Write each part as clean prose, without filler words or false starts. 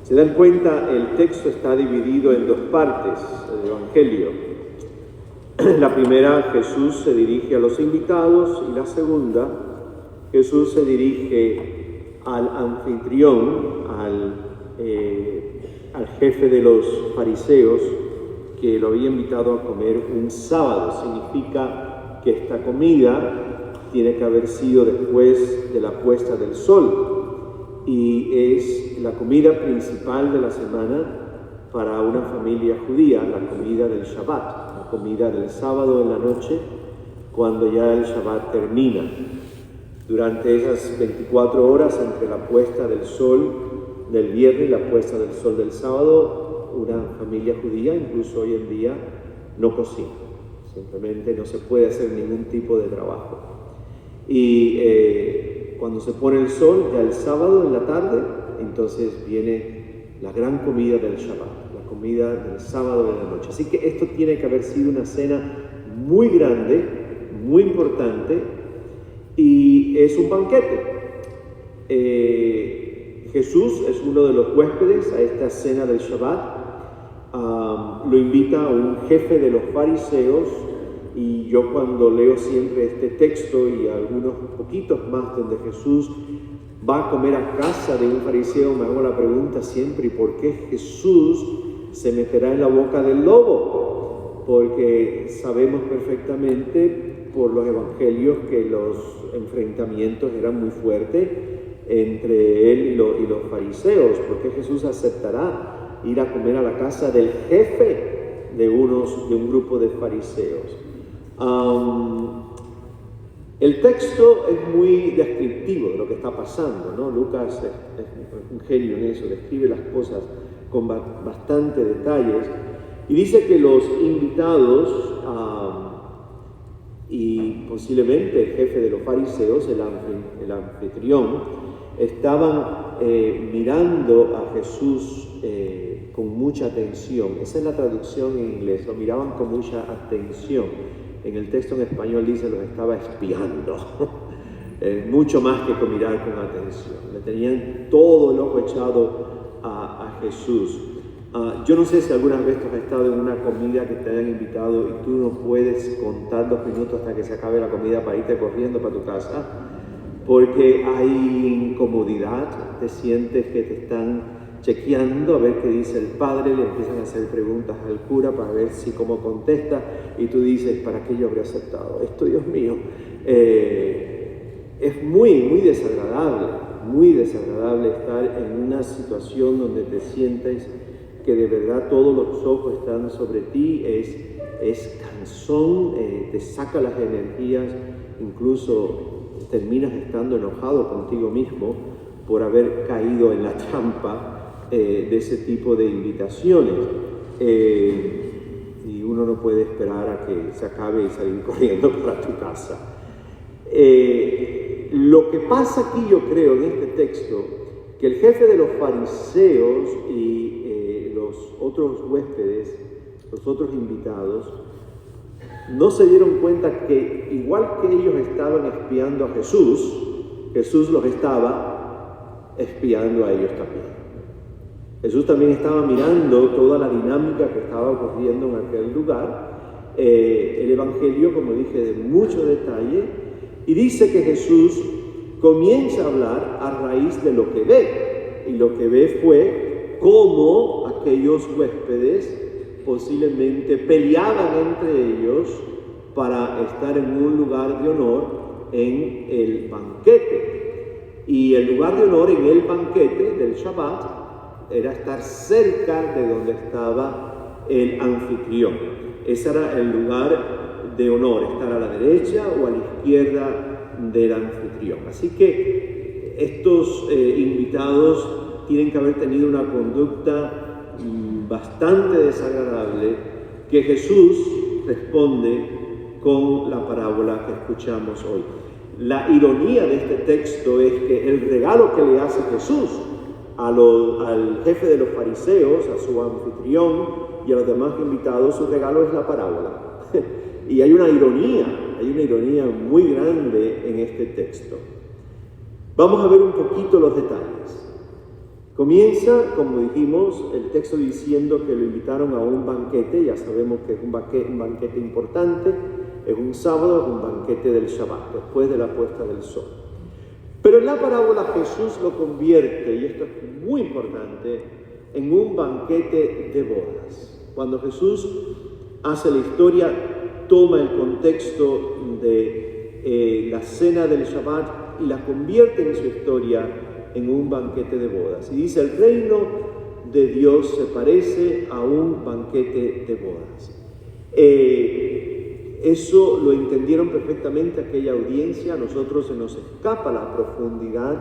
Se dan cuenta, el texto está dividido en dos partes, el Evangelio. La primera, Jesús se dirige a los invitados, y la segunda, Jesús se dirige al anfitrión, al jefe de los fariseos, que lo había invitado a comer un sábado. Significa que esta comida tiene que haber sido después de la puesta del sol, y es la comida principal de la semana para una familia judía, la comida del Shabbat, la comida del sábado en la noche, cuando ya el Shabbat termina. Durante esas 24 horas entre la puesta del sol del viernes y la puesta del sol del sábado, una familia judía, incluso hoy en día, no cocina. Simplemente no se puede hacer ningún tipo de trabajo. Y cuando se pone el sol, ya el sábado en la tarde, entonces viene la gran comida del Shabbat, la comida del sábado en la noche. Así que esto tiene que haber sido una cena muy grande, muy importante, y es un banquete. Jesús es uno de los huéspedes a esta cena del Shabbat. Lo invita a un jefe de los fariseos, y yo cuando leo siempre este texto y algunos poquitos más donde Jesús va a comer a casa de un fariseo, me hago la pregunta siempre: ¿y por qué Jesús se meterá en la boca del lobo? Porque sabemos perfectamente por los evangelios que los enfrentamientos eran muy fuertes entre él y los fariseos. ¿Por qué Jesús aceptará ir a comer a la casa del jefe de un grupo de fariseos? El texto es muy descriptivo de lo que está pasando, ¿no? Lucas es un genio en eso, describe las cosas con bastante detalles, y dice que los invitados y posiblemente el jefe de los fariseos, el anfitrión, estaban mirando a Jesús con mucha atención. Esa es la traducción en inglés, lo miraban con mucha atención. En el texto en español dice los estaba espiando, mucho más que con mirar con atención. Le tenían todo el ojo echado a Jesús. Yo no sé si algunas veces has estado en una comida que te hayan invitado y tú no puedes contar los minutos hasta que se acabe la comida para irte corriendo para tu casa, porque hay incomodidad, te sientes que te están chequeando a ver qué dice el padre, le empiezan a hacer preguntas al cura para ver si cómo contesta, y tú dices: ¿para qué yo habría aceptado esto, Dios mío? Es muy desagradable estar en una situación donde te sientes que de verdad todos los ojos están sobre ti, es cansón, te saca las energías, incluso terminas estando enojado contigo mismo por haber caído en la trampa de ese tipo de invitaciones, y uno no puede esperar a que se acabe y salir corriendo para tu casa. Lo que pasa aquí, yo creo, en este texto, que el jefe de los fariseos y los otros huéspedes, los otros invitados, no se dieron cuenta que igual que ellos estaban espiando a Jesús, Jesús los estaba espiando a ellos también. Jesús también estaba mirando toda la dinámica que estaba ocurriendo en aquel lugar. El Evangelio, como dije, de mucho detalle, y dice que Jesús comienza a hablar a raíz de lo que ve, y lo que ve fue cómo aquellos huéspedes posiblemente peleaban entre ellos para estar en un lugar de honor en el banquete. Y el lugar de honor en el banquete del Shabbat era estar cerca de donde estaba el anfitrión. Ese era el lugar de honor, estar a la derecha o a la izquierda del anfitrión. Así que estos invitados tienen que haber tenido una conducta bastante desagradable, que Jesús responde con la parábola que escuchamos hoy. La ironía de este texto es que el regalo que le hace Jesús al jefe de los fariseos, a su anfitrión y a los demás invitados, su regalo es la parábola. Y hay una ironía muy grande en este texto. Vamos a ver un poquito los detalles. Comienza, como dijimos, el texto diciendo que lo invitaron a un banquete. Ya sabemos que es un banquete importante, es un sábado, es un banquete del Shabbat, después de la puesta del sol. Pero en la parábola Jesús lo convierte, y esto es muy importante, en un banquete de bodas. Cuando Jesús hace la historia, toma el contexto de la cena del Shabbat y la convierte en su historia en un banquete de bodas. Y dice, el reino de Dios se parece a un banquete de bodas. Eso lo entendieron perfectamente aquella audiencia. A nosotros se nos escapa la profundidad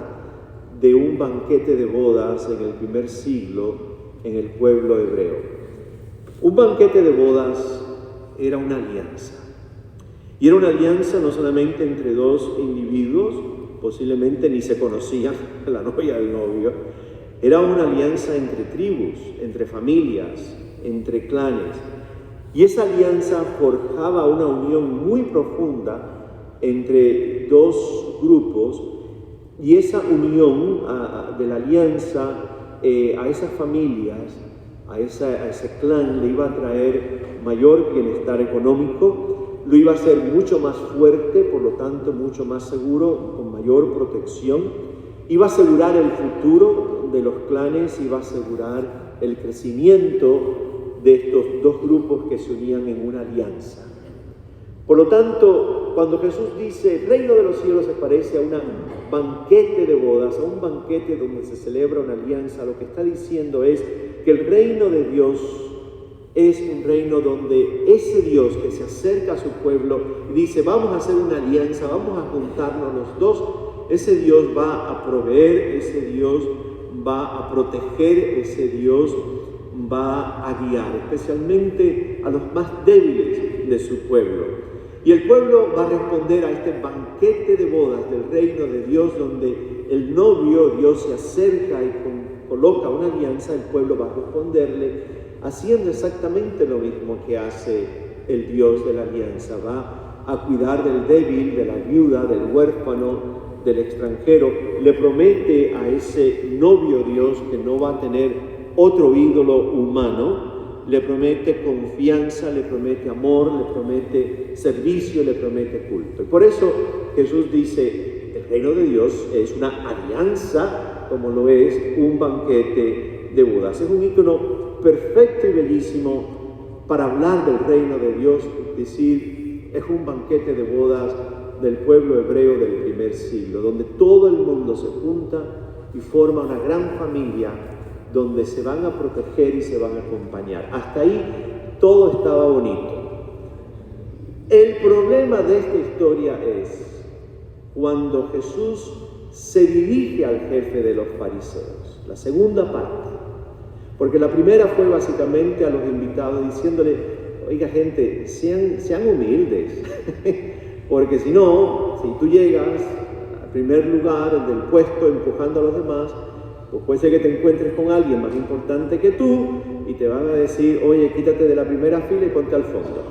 de un banquete de bodas en el primer siglo en el pueblo hebreo. Un banquete de bodas era una alianza. Y era una alianza no solamente entre dos individuos, posiblemente ni se conocían, la novia y el novio. Era una alianza entre tribus, entre familias, entre clanes. Y esa alianza forjaba una unión muy profunda entre dos grupos, y esa unión de la alianza a esas familias, a ese clan, le iba a traer mayor bienestar económico, lo iba a hacer mucho más fuerte, por lo tanto mucho más seguro, con mayor protección, iba a asegurar el futuro de los clanes, iba a asegurar el crecimiento de estos dos grupos que se unían en una alianza. Por lo tanto, cuando Jesús dice, el reino de los cielos se parece a un banquete de bodas, a un banquete donde se celebra una alianza, lo que está diciendo es que el reino de Dios es un reino donde ese Dios que se acerca a su pueblo y dice, vamos a hacer una alianza, vamos a juntarnos los dos, ese Dios va a proveer, ese Dios va a proteger, ese Dios va a guiar, especialmente a los más débiles de su pueblo. Y el pueblo va a responder a este banquete de bodas del reino de Dios, donde el novio, Dios se acerca y coloca una alianza. El pueblo va a responderle haciendo exactamente lo mismo que hace el Dios de la alianza. Va a cuidar del débil, de la viuda, del huérfano, del extranjero. Le promete a ese novio Dios que no va a tener otro ídolo humano, le promete confianza, le promete amor, le promete servicio, le promete culto. Y por eso Jesús dice, el reino de Dios es una alianza, como lo es un banquete de bodas. Es un ícono perfecto y bellísimo para hablar del reino de Dios, es decir, es un banquete de bodas del pueblo hebreo del primer siglo, donde todo el mundo se junta y forma una gran familia donde se van a proteger y se van a acompañar. Hasta ahí todo estaba bonito. El problema de esta historia es cuando Jesús se dirige al jefe de los fariseos, la segunda parte. Porque la primera fue básicamente a los invitados diciéndole, oiga gente, sean humildes, porque si no, si tú llegas al primer lugar del puesto empujando a los demás, pues puede ser que te encuentres con alguien más importante que tú y te van a decir, oye, quítate de la primera fila y ponte al fondo.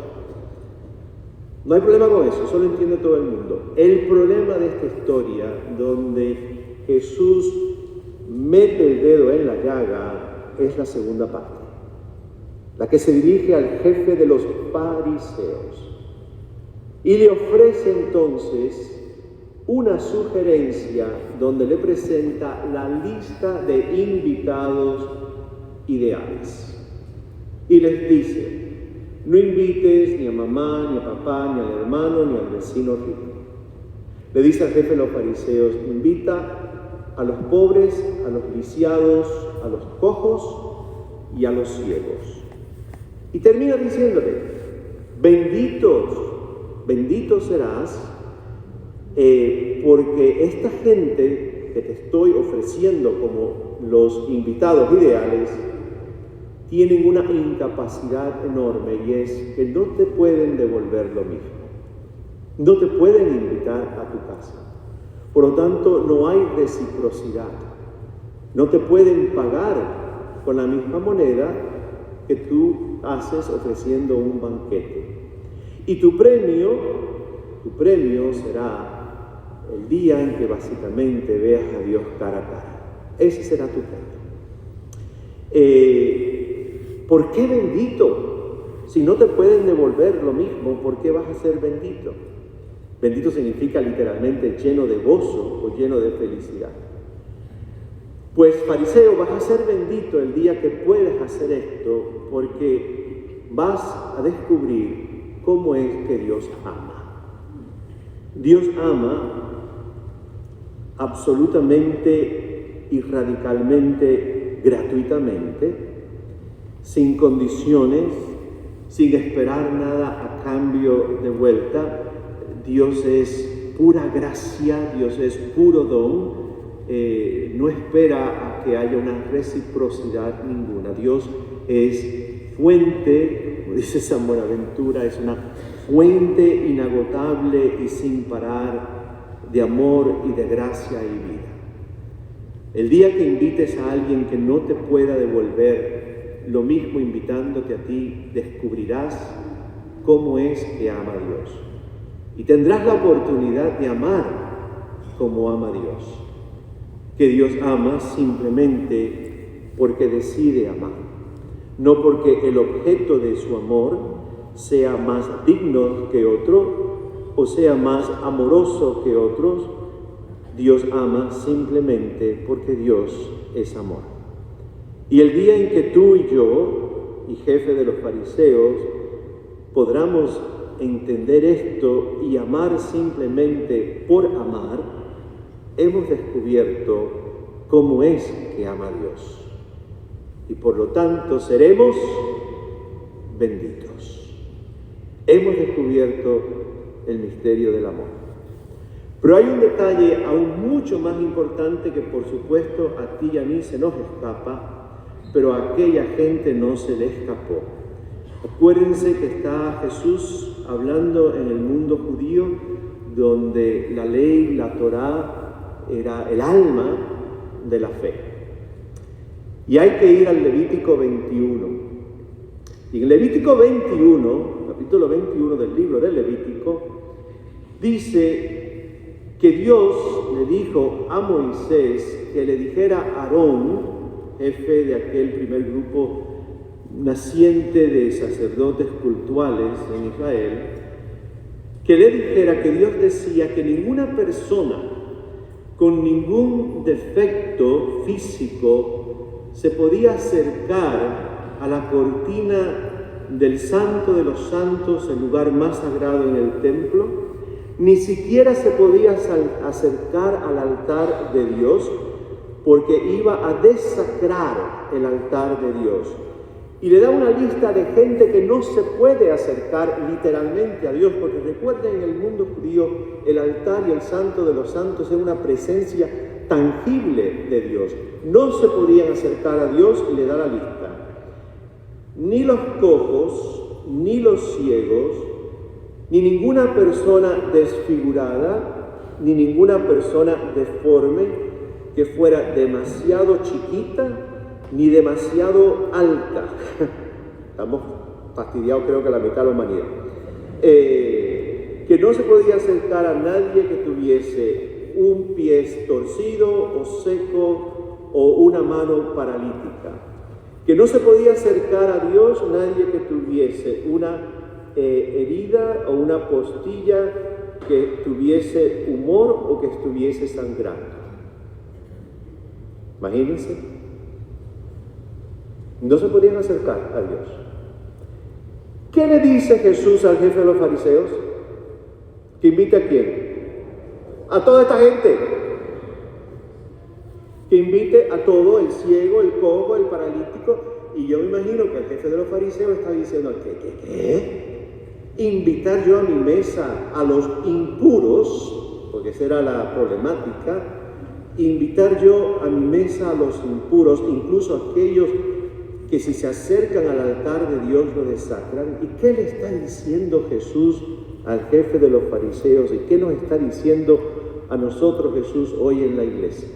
No hay problema con eso, eso lo entiende todo el mundo. El problema de esta historia, donde Jesús mete el dedo en la llaga, es la segunda parte, la que se dirige al jefe de los fariseos y le ofrece entonces una sugerencia donde le presenta la lista de invitados ideales. Y les dice, no invites ni a mamá, ni a papá, ni al hermano, ni al vecino rico. Le dice al jefe de los fariseos, invita a los pobres, a los lisiados, a los cojos y a los ciegos. Y termina diciéndole, bendito serás, porque esta gente que te estoy ofreciendo como los invitados ideales tienen una incapacidad enorme, y es que no te pueden devolver lo mismo, no te pueden invitar a tu casa, por lo tanto no hay reciprocidad, no te pueden pagar con la misma moneda que tú haces ofreciendo un banquete, y tu premio será el día en que básicamente veas a Dios cara a cara. Ese será tu premio. ¿Por qué bendito? Si no te pueden devolver lo mismo, ¿por qué vas a ser bendito? Bendito significa literalmente lleno de gozo o lleno de felicidad. Pues fariseo, vas a ser bendito el día que puedas hacer esto, porque vas a descubrir cómo es que Dios ama. Dios ama absolutamente y radicalmente, gratuitamente, sin condiciones, sin esperar nada a cambio de vuelta. Dios es pura gracia, Dios es puro don. No espera a que haya una reciprocidad ninguna. Dios es fuente, como dice San Buenaventura, es una fuente inagotable y sin parar de amor y de gracia y vida. El día que invites a alguien que no te pueda devolver lo mismo invitándote a ti, descubrirás cómo es que ama a Dios. Y tendrás la oportunidad de amar como ama a Dios. Que Dios ama simplemente porque decide amar, no porque el objeto de su amor sea más digno que otro o sea más amoroso que otros. Dios ama simplemente porque Dios es amor. Y el día en que tú y yo, y jefe de los fariseos, podamos entender esto y amar simplemente por amar, hemos descubierto cómo es que ama a Dios. Y por lo tanto seremos benditos. Hemos descubierto el misterio del amor. Pero hay un detalle aún mucho más importante que por supuesto a ti y a mí se nos escapa, pero a aquella gente no se le escapó. Acuérdense que está Jesús hablando en el mundo judío, donde la ley, la Torá, era el alma de la fe. Y hay que ir al Levítico 21. Y en Levítico 21, capítulo 21 del libro del Levítico, dice que Dios le dijo a Moisés que le dijera a Aarón, jefe de aquel primer grupo naciente de sacerdotes cultuales en Israel, que le dijera que Dios decía que ninguna persona con ningún defecto físico se podía acercar a la cortina del Santo de los Santos, el lugar más sagrado en el templo, ni siquiera se podía acercar al altar de Dios, porque iba a desacrar el altar de Dios. Y le da una lista de gente que no se puede acercar literalmente a Dios, porque recuerden, en el mundo judío el altar y el Santo de los Santos era una presencia tangible de Dios. No se podían acercar a Dios, y le da la lista. Ni los cojos, ni los ciegos, ni ninguna persona desfigurada, ni ninguna persona deforme que fuera demasiado chiquita ni demasiado alta. Estamos fastidiados, creo que la mitad de la humanidad. Que no se podía acercar a nadie que tuviese un pie torcido o seco o una mano paralítica. Que no se podía acercar a Dios nadie que tuviese una herida o una postilla, que tuviese humor o que estuviese sangrando. Imagínense. No se podían acercar a Dios. ¿Qué le dice Jesús al jefe de los fariseos? ¿Que invite a quién? A toda esta gente. Que invite a todo, el ciego, el cojo, el paralítico. Y yo me imagino que el jefe de los fariseos está diciendo, ¿qué? Invitar yo a mi mesa a los impuros, porque esa era la problemática. Invitar yo a mi mesa a los impuros, incluso aquellos que si se acercan al altar de Dios lo desacran. ¿Y qué le está diciendo Jesús al jefe de los fariseos? ¿Y qué nos está diciendo a nosotros Jesús hoy en la iglesia?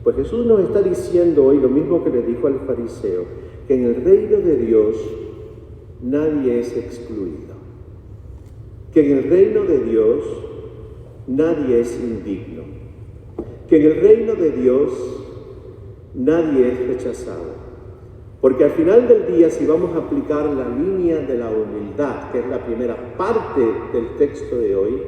Pues Jesús nos está diciendo hoy lo mismo que le dijo al fariseo, que en el reino de Dios nadie es excluido, que en el reino de Dios nadie es indigno, que en el reino de Dios nadie es rechazado, Porque al final del día, si vamos a aplicar la línea de la humildad, que es la primera parte del texto de hoy,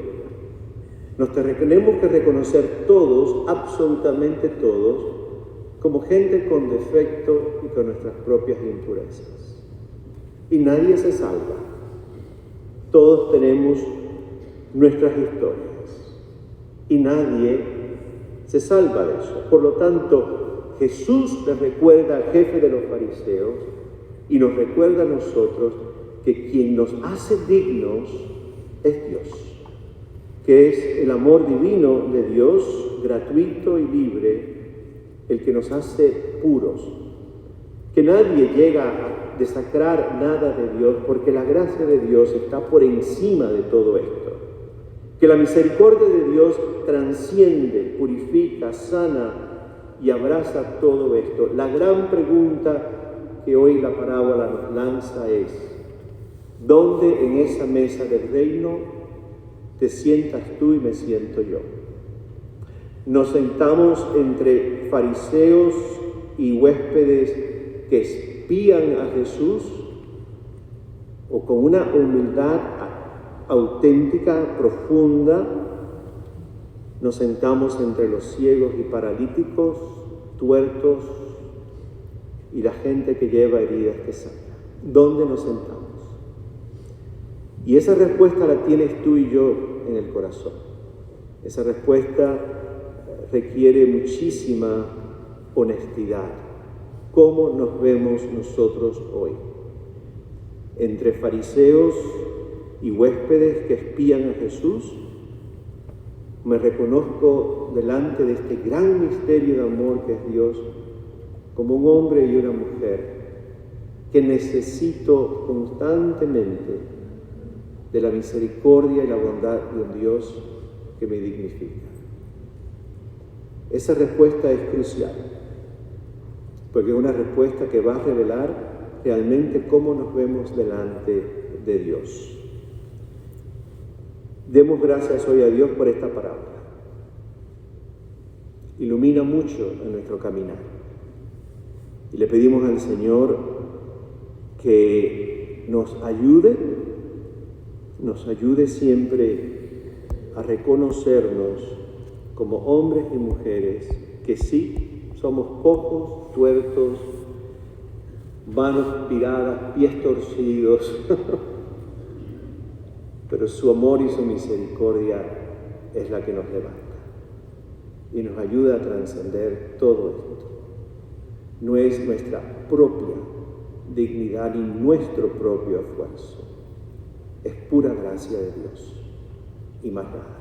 tenemos que reconocer todos, absolutamente todos, como gente con defecto y con nuestras propias impurezas. Y nadie se salva. Todos tenemos nuestras historias. Y nadie se salva de eso. Por lo tanto, Jesús les recuerda al jefe de los fariseos y nos recuerda a nosotros que quien nos hace dignos es Dios, que es el amor divino de Dios, gratuito y libre, el que nos hace puros. Que nadie llega a desacrar nada de Dios, porque la gracia de Dios está por encima de todo esto. Que la misericordia de Dios transciende, purifica, sana y abraza todo esto. La gran pregunta que hoy la parábola nos lanza es: ¿dónde en esa mesa del reino te sientas tú y me siento yo? ¿Nos sentamos entre fariseos y huéspedes que espían a Jesús, o con una humildad auténtica, profunda, nos sentamos entre los ciegos y paralíticos, tuertos y la gente que lleva heridas que sana? ¿Dónde nos sentamos? Y esa respuesta la tienes tú y yo en el corazón. Esa respuesta requiere muchísima honestidad. ¿Cómo nos vemos nosotros hoy? ¿Entre fariseos y huéspedes que espían a Jesús? Me reconozco delante de este gran misterio de amor que es Dios, como un hombre y una mujer que necesito constantemente de la misericordia y la bondad de un Dios que me dignifica. Esa respuesta es crucial, porque es una respuesta que va a revelar realmente cómo nos vemos delante de Dios. Demos gracias hoy a Dios por esta parábola. Ilumina mucho en nuestro caminar. Y le pedimos al Señor que nos ayude siempre a reconocernos como hombres y mujeres que sí somos cojos, tuertos, manos tiradas, pies torcidos, pero su amor y su misericordia es la que nos levanta y nos ayuda a trascender todo esto. No es nuestra propia dignidad ni nuestro propio esfuerzo, es pura gracia de Dios y más nada.